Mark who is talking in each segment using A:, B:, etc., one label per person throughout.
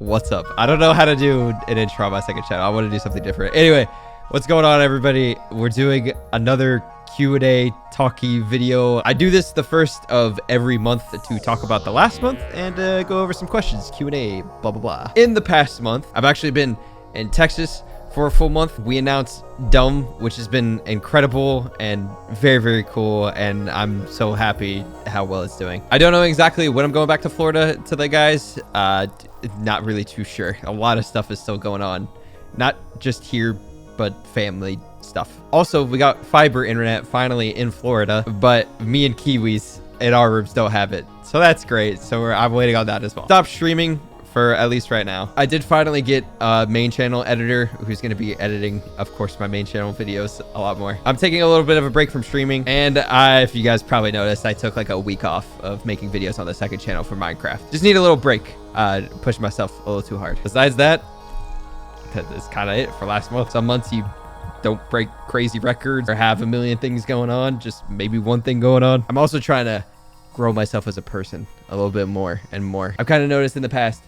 A: What's up? I don't know how to do an intro on my second channel. I want to do something different. Anyway, what's going on, everybody? We're doing another Q&A talky video. I do this the first of every month to talk about the last month and go over some questions, Q&A, blah, blah, blah. In the past month, I've actually been in Texas for a full month. We announced RandumbBusinesses, which has been incredible and very, very cool, and I'm so happy how well it's doing. I don't know exactly when I'm going back to Florida to the guys. Not really too sure. A lot of stuff is still going on, not just here, but family stuff. Also, we got fiber internet finally in Florida, but me and Kiwis in our rooms don't have it, so that's great. So I'm waiting on that as well. Stop streaming for at least right now. I did finally get a main channel editor who's going to be editing, of course, my main channel videos a lot more. I'm taking a little bit of a break from streaming, and if you guys probably noticed, I took like a week off of making videos on the second channel for Minecraft. Just need a little break. Pushed myself a little too hard. Besides that, that's kind of it for last month. Some months you don't break crazy records or have a million things going on, just maybe one thing going on. I'm also trying to grow myself as a person a little bit more and more. I've kind of noticed in the past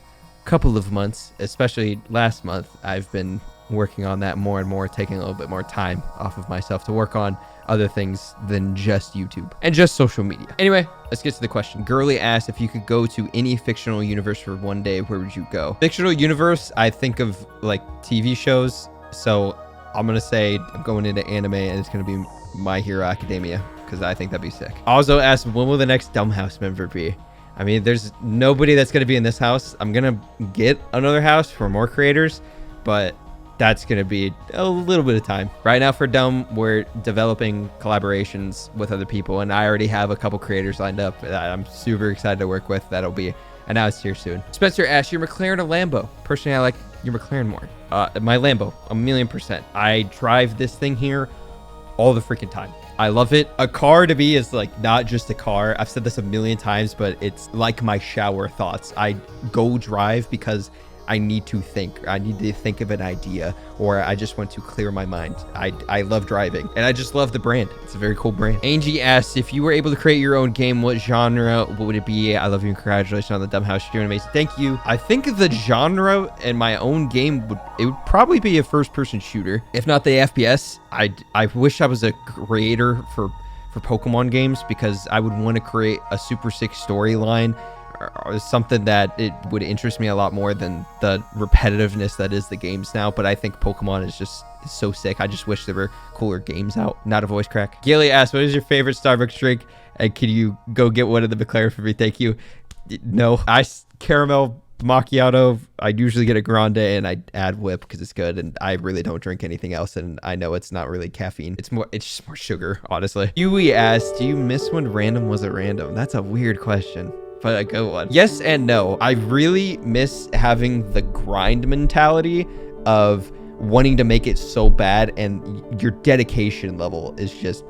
A: couple of months, especially last month, I've been working on that more and more, taking a little bit more time off of myself to work on other things than just YouTube and just social media. Anyway, let's get to the question. Girly asked, if you could go to any fictional universe for one day, where would you go? Fictional universe, I think of like TV shows, so I'm gonna say I'm going into anime, and it's gonna be My Hero Academia because I think that'd be sick. Also asked, when will the next Dumb House member be? I mean, there's nobody that's going to be in this house. I'm going to get another house for more creators, but that's going to be a little bit of time. Right now for Dumb, we're developing collaborations with other people, and I already have a couple creators lined up that I'm super excited to work with. That'll be announced here soon. Spencer asked, your McLaren or Lambo? Personally, I like your McLaren more. My Lambo, 1,000,000%. I drive this thing here all the freaking time. I love it. A car to me is like not just a car. I've said this a million times, but it's like my shower thoughts. I go drive because I need to think. I need to think of an idea, or I just want to clear my mind. I love driving, and I just love the brand. It's a very cool brand. Angie asks, if you were able to create your own game, what genre would it be? I love you and congratulations on the Dumb House. You're doing amazing. Thank you. I think the genre in my own game would probably be a first-person shooter, if not the FPS. I wish I was a creator for Pokemon games, because I would want to create a super sick storyline or something that it would interest me a lot more than the repetitiveness that is the games now. But I think Pokemon is just so sick. I just wish there were cooler games out. Not a voice crack. Gailey asked, what is your favorite Starbucks drink? And can you go get one of the McLaren for me? Thank you. No, caramel macchiato. I usually get a grande, and I add whip because it's good, and I really don't drink anything else, and I know it's not really caffeine. It's just more sugar, honestly. Yui asked, do you miss when random was a random? That's a weird question, but a good one. Yes and no. I really miss having the grind mentality of wanting to make it so bad, and your dedication level is just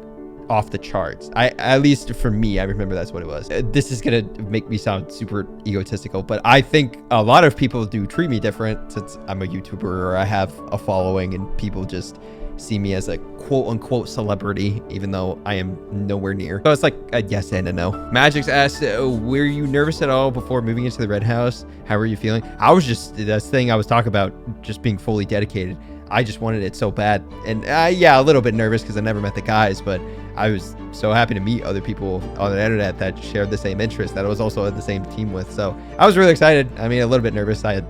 A: off the charts. At least for me, I remember that's what it was. This is gonna make me sound super egotistical, but I think a lot of people do treat me different since I'm a YouTuber or I have a following, and people just see me as a quote-unquote celebrity, even though I am nowhere near. So it's like a yes and a no. Magic's asked, were you nervous at all before moving into the red house? How were you feeling? I was just, that's the thing I was talking about, just being fully dedicated. I just wanted it so bad. And yeah, a little bit nervous because I never met the guys, but I was so happy to meet other people on the internet that shared the same interest that I was also in the same team with. So I was really excited. I mean, a little bit nervous. I had,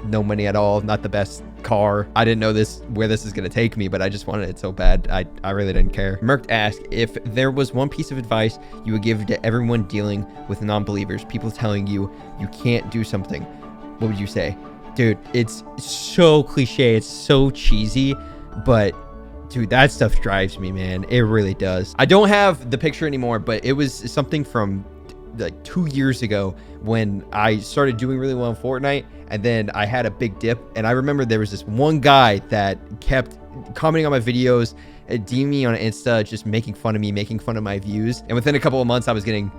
A: no money at all, not the best car. I didn't know where this is going to take me, but I just wanted it so bad. I really didn't care. Merc asked, if there was one piece of advice you would give to everyone dealing with non-believers, people telling you can't do something, what would you say? Dude, it's so cliche, it's so cheesy, but dude, that stuff drives me, man. It really does. I don't have the picture anymore, but it was something from like 2 years ago when I started doing really well in Fortnite, and then I had a big dip, and I remember there was this one guy that kept commenting on my videos, DMing me on Insta, just making fun of me, making fun of my views, and within a couple of months I was getting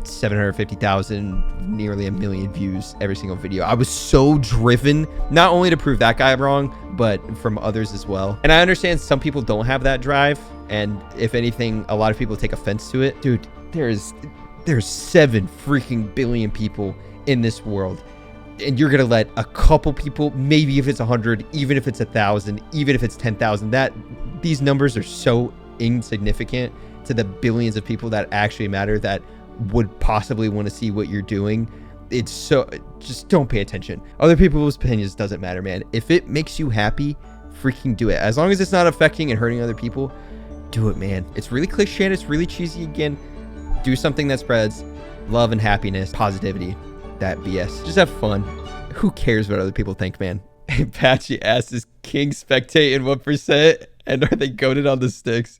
A: 750,000, nearly 1 million views every single video. I was so driven, not only to prove that guy wrong, but from others as well. And I understand some people don't have that drive, and if anything, a lot of people take offense to it. Dude, there's 7 freaking billion people in this world. and you're gonna let a couple people, maybe if it's 100, even if it's 1,000, even if it's 10,000, that these numbers are so insignificant to the billions of people that actually matter, that would possibly want to see what you're doing. It's so, just don't pay attention. Other people's opinions doesn't matter, man. If it makes you happy, freaking do it. As long as it's not affecting and hurting other people, do it, man. It's really cliche and it's really cheesy. Again, do something that spreads love and happiness, positivity, that BS. Just have fun. Who cares what other people think, man? Apache asks, is King spectating 1%? And are they goated on the sticks?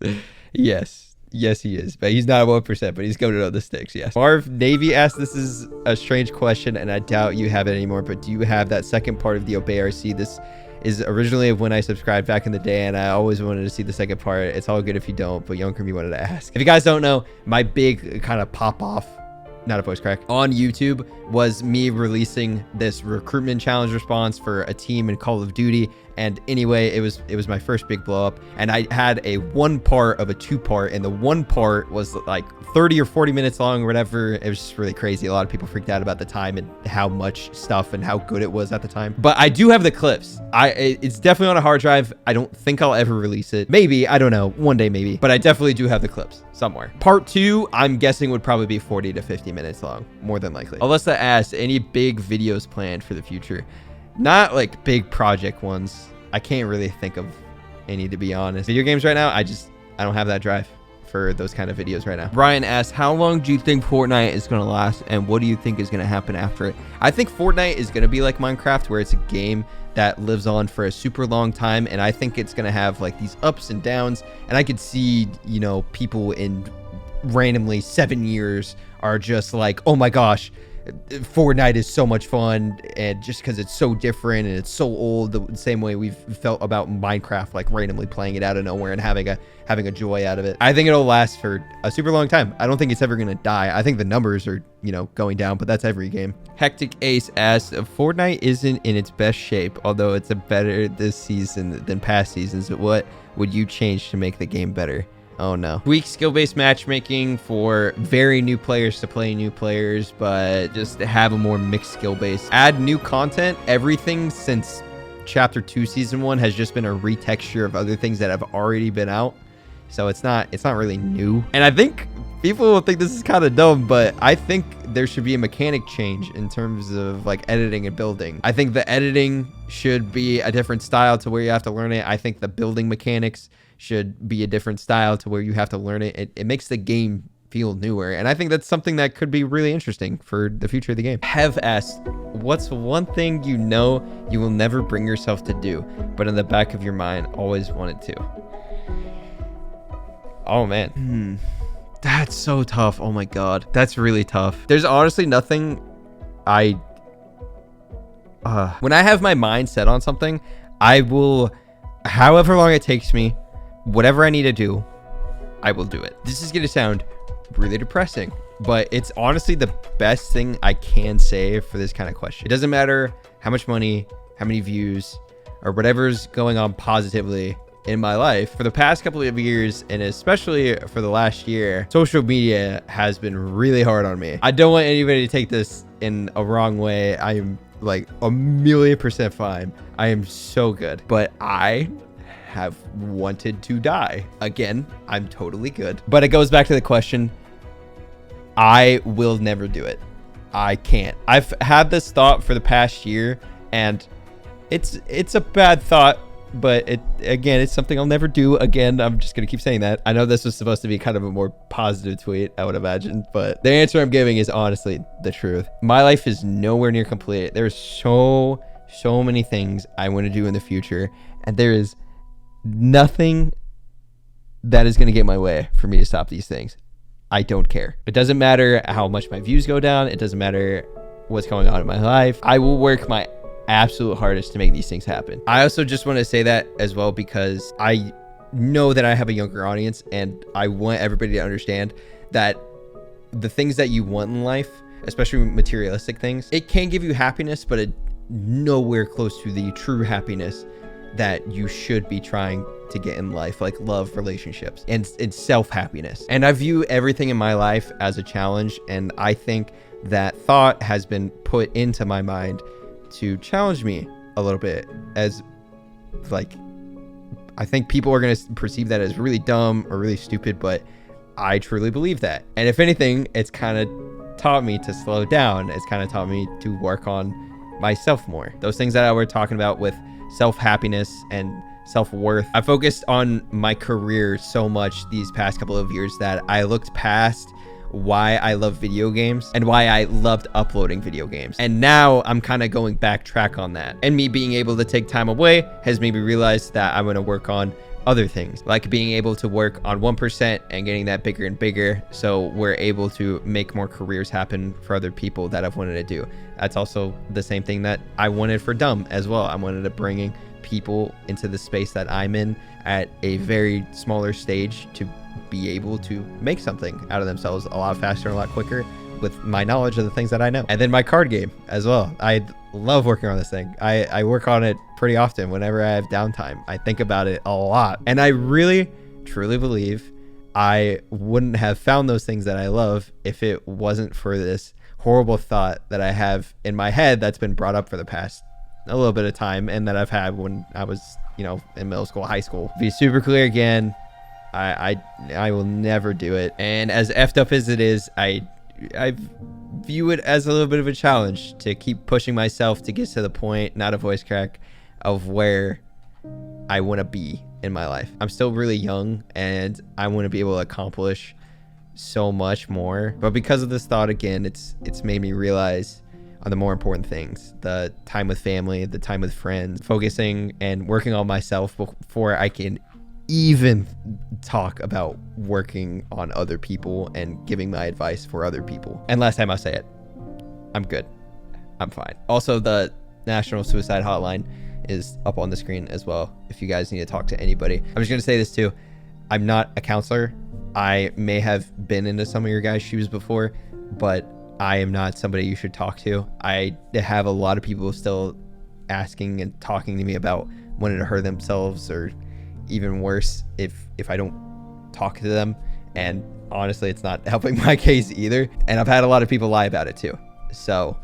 A: Yes. Yes, he is. But he's not 1%, but he's goated on the sticks, yes. Marv Navy asks, this is a strange question, and I doubt you have it anymore, but do you have that second part of the Obey RC? This is originally when I subscribed back in the day, and I always wanted to see the second part. It's all good if you don't, but R&umb wanted to ask. If you guys don't know, my big kind of pop-off, not a voice crack, on YouTube was me releasing this recruitment challenge response for a team in Call of Duty. And anyway, it was my first big blow up, and I had a 1 part of a 2 part, and the 1 part was like 30 or 40 minutes long or whatever. It was just really crazy. A lot of people freaked out about the time and how much stuff and how good it was at the time. But I do have the clips. It's definitely on a hard drive. I don't think I'll ever release it. Maybe, I don't know, one day maybe, but I definitely do have the clips somewhere. Part 2, I'm guessing, would probably be 40 to 50 minutes long, more than likely. Alyssa asks, any big videos planned for the future? Not like big project ones. I can't really think of any, to be honest. Video games right now, I don't have that drive for those kind of videos right now. Brian asks, how long do you think Fortnite is going to last, and what do you think is going to happen after it? I think Fortnite is going to be like Minecraft, where it's a game that lives on for a super long time, and I think it's going to have like these ups and downs, and I could see, you know, people in randomly 7 years are just like, oh my gosh, Fortnite is so much fun, and just because it's so different and it's so old, the same way we've felt about Minecraft, like randomly playing it out of nowhere and having a joy out of it. I think it'll last for a super long time. I don't think it's ever gonna die. I think the numbers are, you know, going down, but that's every game. Hectic Ace asks, Fortnite isn't in its best shape, although it's a better this season than past seasons. What would you change to make the game better? Oh no. Weak skill-based matchmaking for very new players to play new players, but just have a more mixed skill base. Add new content. Everything since Chapter 2 Season 1 has just been a retexture of other things that have already been out. So it's not really new. And I think people will think this is kind of dumb, but I think there should be a mechanic change in terms of like editing and building. I think the editing should be a different style to where you have to learn it. I think the building mechanics should be a different style to where you have to learn it. It makes the game feel newer, and I think that's something that could be really interesting for the future of the game. Hev asked, what's one thing you know you will never bring yourself to do, but in the back of your mind always wanted to? Oh man, that's so tough. Oh my god, that's really tough. There's honestly nothing when I have my mind set on something, I will, however long it takes me, whatever I need to do, I will do it. This is gonna sound really depressing, but it's honestly the best thing I can say for this kind of question. It doesn't matter how much money, how many views, or whatever's going on positively in my life. For the past couple of years, and especially for the last year, social media has been really hard on me. I don't want anybody to take this in a wrong way. I am like 1,000,000% fine. I am so good, but I have wanted to die. Again, I'm totally good, but it goes back to the question, I will never do it. I can't. I've had this thought for the past year, and it's a bad thought, but it's something I'll never do again. I'm just gonna keep saying that. I know this was supposed to be kind of a more positive tweet, I would imagine, but the answer I'm giving is honestly the truth. My life is nowhere near complete. There's so many things I want to do in the future, and there is nothing that is going to get in my way for me to stop these things. I don't care. It doesn't matter how much my views go down. It doesn't matter what's going on in my life. I will work my absolute hardest to make these things happen. I also just want to say that as well, because I know that I have a younger audience, and I want everybody to understand that the things that you want in life, especially materialistic things, it can give you happiness, but it nowhere close to the true happiness that you should be trying to get in life, like love, relationships, and self-happiness. And I view everything in my life as a challenge, and I think that thought has been put into my mind to challenge me a little bit, as like, I think people are going to perceive that as really dumb or really stupid, but I truly believe that. And if anything, it's kind of taught me to slow down. It's kind of taught me to work on myself more. Those things that I were talking about with self-happiness and self-worth. I focused on my career so much these past couple of years that I looked past why I love video games and why I loved uploading video games. And now I'm kind of going backtrack on that. And me being able to take time away has made me realize that I'm going to work on other things, like being able to work on 1% and getting that bigger and bigger, so we're able to make more careers happen for other people that I've wanted to do. That's also the same thing that I wanted for Dumb as well. I wanted to bringing people into the space that I'm in at a very smaller stage to be able to make something out of themselves a lot faster and a lot quicker with my knowledge of the things that I know. And then my card game as well. I love working on this thing. I work on it pretty often whenever I have downtime. I think about it a lot. And I really, truly believe I wouldn't have found those things that I love if it wasn't for this horrible thought that I have in my head that's been brought up for the past a little bit of time, and that I've had when I was, you know, in middle school, high school. To be super clear again, I will never do it. And as effed up as it is, I view it as a little bit of a challenge to keep pushing myself to get to the point, not a voice crack, of where I want to be in my life. I'm still really young and I want to be able to accomplish so much more. But because of this thought, again, it's made me realize on the more important things, the time with family, the time with friends, focusing and working on myself before I can even talk about working on other people and giving my advice for other people. And last time I'll say it, I'm good. I'm fine. Also, the National Suicide Hotline is up on the screen as well if you guys need to talk to anybody. I'm just going to say this too. I'm not a counselor. I may have been into some of your guys' shoes before, but I am not somebody you should talk to. I have a lot of people still asking and talking to me about wanting to hurt themselves, or even worse, if I don't talk to them. And honestly, it's not helping my case either. And I've had a lot of people lie about it too. So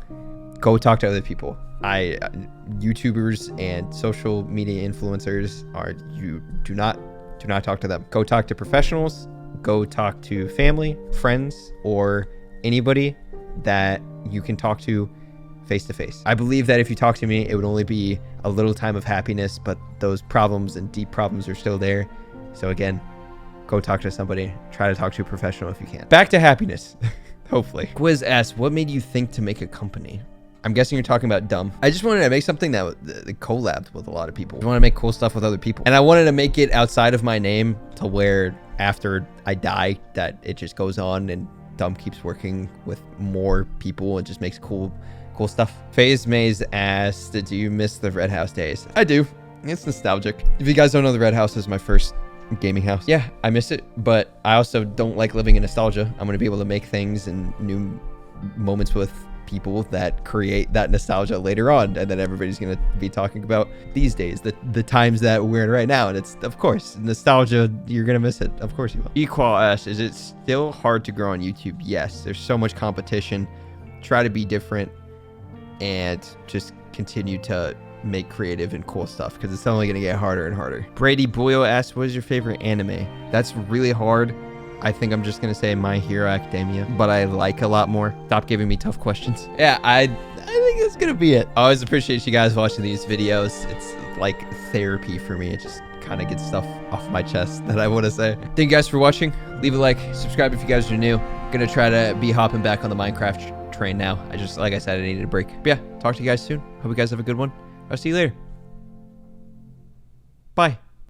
A: go talk to other people. YouTubers and social media influencers you do not talk to them. Go talk to professionals. Go talk to family, friends, or anybody that you can talk to face to face. I believe that if you talk to me, it would only be a little time of happiness, but those problems and deep problems are still there. So again, go talk to somebody. Try to talk to a professional if you can. Back to happiness, hopefully. Quiz asks, what made you think to make a company? I'm guessing you're talking about Dumb. I just wanted to make something that collabed with a lot of people. I want to make cool stuff with other people. And I wanted to make it outside of my name, to where after I die, that it just goes on and Dumb keeps working with more people and just makes cool stuff. FaZe Maze asked, do you miss the Red House days? I do. It's nostalgic. If you guys don't know, the Red House is my first gaming house. Yeah, I miss it, but I also don't like living in nostalgia. I'm going to be able to make things and new moments with people that create that nostalgia later on, and then everybody's going to be talking about these days, the times that we're in right now. And it's, of course, nostalgia. You're going to miss it. Of course you will. Equal asks, is it still hard to grow on YouTube? Yes, there's so much competition. Try to be different and just continue to make creative and cool stuff, because it's only going to get harder and harder. Brady Boyle asks, what is your favorite anime? That's really hard. I think I'm just going to say My Hero Academia, but I like a lot more. Stop giving me tough questions. Yeah, I think that's going to be it. I always appreciate you guys watching these videos. It's like therapy for me. It just kind of gets stuff off my chest that I want to say. Thank you guys for watching. Leave a like, subscribe if you guys are new. Going to try to be hopping back on the Minecraft train now. Like I said, I needed a break. But yeah, talk to you guys soon. Hope you guys have a good one. I'll see you later. Bye.